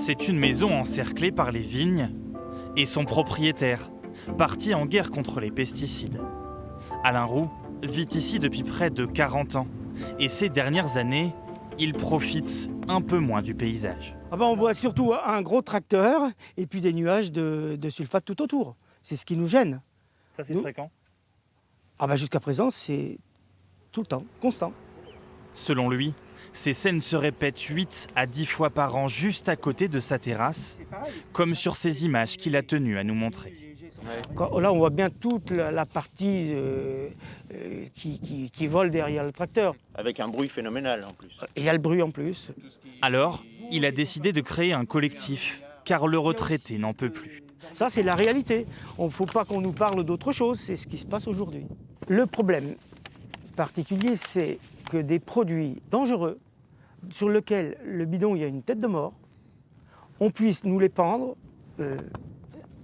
C'est une maison encerclée par les vignes et son propriétaire, parti en guerre contre les pesticides. Alain Roux vit ici depuis près de 40 ans et ces dernières années, il profite un peu moins du paysage. On voit surtout un gros tracteur et puis des nuages de sulfate tout autour. C'est ce qui nous gêne. Ça c'est fréquent. Jusqu'à présent, c'est tout le temps, constant. Selon lui, ces scènes se répètent 8 à 10 fois par an juste à côté de sa terrasse, comme sur ces images qu'il a tenu à nous montrer. Là, on voit bien toute la partie qui vole derrière le tracteur. Avec un bruit phénoménal en plus. Il y a le bruit en plus. Alors, il a décidé de créer un collectif, car le retraité n'en peut plus. Ça, c'est la réalité. Il ne faut pas qu'on nous parle d'autre chose, c'est ce qui se passe aujourd'hui. Le problème particulier, c'est que des produits dangereux, sur lesquels le bidon, il y a une tête de mort, on puisse nous les pendre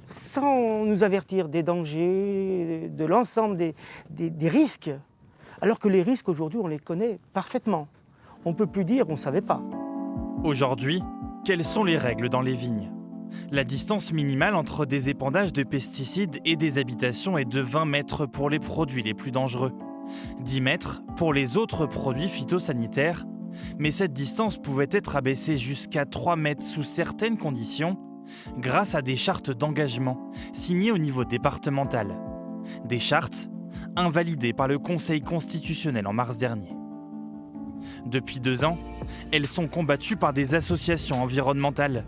sans nous avertir des dangers, de l'ensemble des risques, alors que les risques, aujourd'hui, on les connaît parfaitement. On ne peut plus dire on ne savait pas. Aujourd'hui, quelles sont les règles dans les vignes ? La distance minimale entre des épandages de pesticides et des habitations est de 20 mètres pour les produits les plus dangereux, 10 mètres pour les autres produits phytosanitaires, mais cette distance pouvait être abaissée jusqu'à 3 mètres sous certaines conditions, grâce à des chartes d'engagement signées au niveau départemental. Des chartes invalidées par le Conseil constitutionnel en mars dernier. Depuis 2 ans, elles sont combattues par des associations environnementales,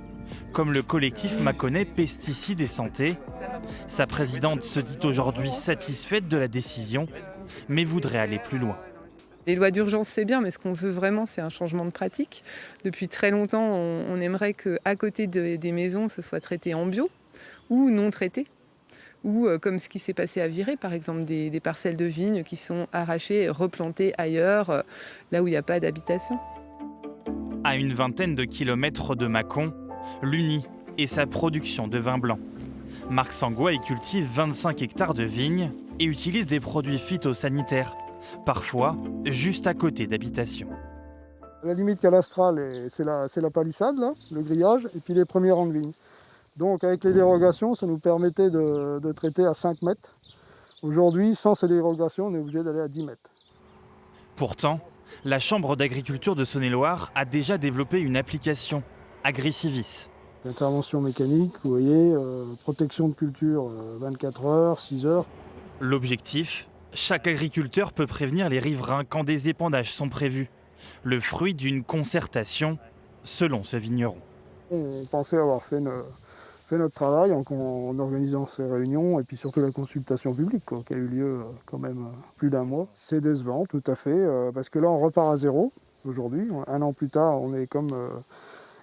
comme le collectif Mâconnais Pesticides et Santé. Sa présidente se dit aujourd'hui satisfaite de la décision, mais voudrait aller plus loin. Les lois d'urgence, c'est bien, mais ce qu'on veut vraiment, c'est un changement de pratique. Depuis très longtemps, on aimerait qu'à côté des maisons, ce soit traité en bio ou non traité. Ou comme ce qui s'est passé à Viré, par exemple, des parcelles de vignes qui sont arrachées et replantées ailleurs, là où il n'y a pas d'habitation. À une vingtaine de kilomètres de Mâcon, l'Uni et sa production de vin blanc. Marc Sangois y cultive 25 hectares de vignes et utilise des produits phytosanitaires, parfois juste à côté d'habitations. La limite cadastrale, c'est la palissade, là, le grillage, et puis les premiers rangs de vignes. Donc avec les dérogations, ça nous permettait de traiter à 5 mètres. Aujourd'hui, sans ces dérogations, on est obligé d'aller à 10 mètres. Pourtant, la Chambre d'agriculture de Saône-et-Loire a déjà développé une application, AgriCivis. Intervention mécanique, vous voyez, protection de culture 24 heures, 6 heures. L'objectif, chaque agriculteur peut prévenir les riverains quand des épandages sont prévus. Le fruit d'une concertation, selon ce vigneron. On pensait avoir fait notre travail en organisant ces réunions et puis surtout la consultation publique qui a eu lieu quand même plus d'1 mois. C'est décevant, tout à fait, parce que là on repart à zéro aujourd'hui. 1 an plus tard, on est comme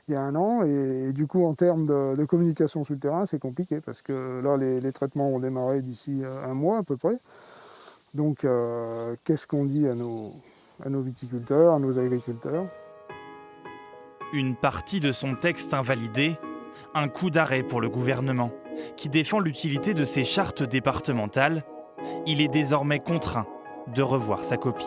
il y a 1 an et du coup en termes de communication sur le terrain, c'est compliqué parce que là les traitements vont démarrer d'ici 1 mois à peu près. Donc qu'est-ce qu'on dit à nos viticulteurs, à nos agriculteurs ? Une partie de son texte invalidé, un coup d'arrêt pour le gouvernement, qui défend l'utilité de ces chartes départementales. Il est désormais contraint de revoir sa copie.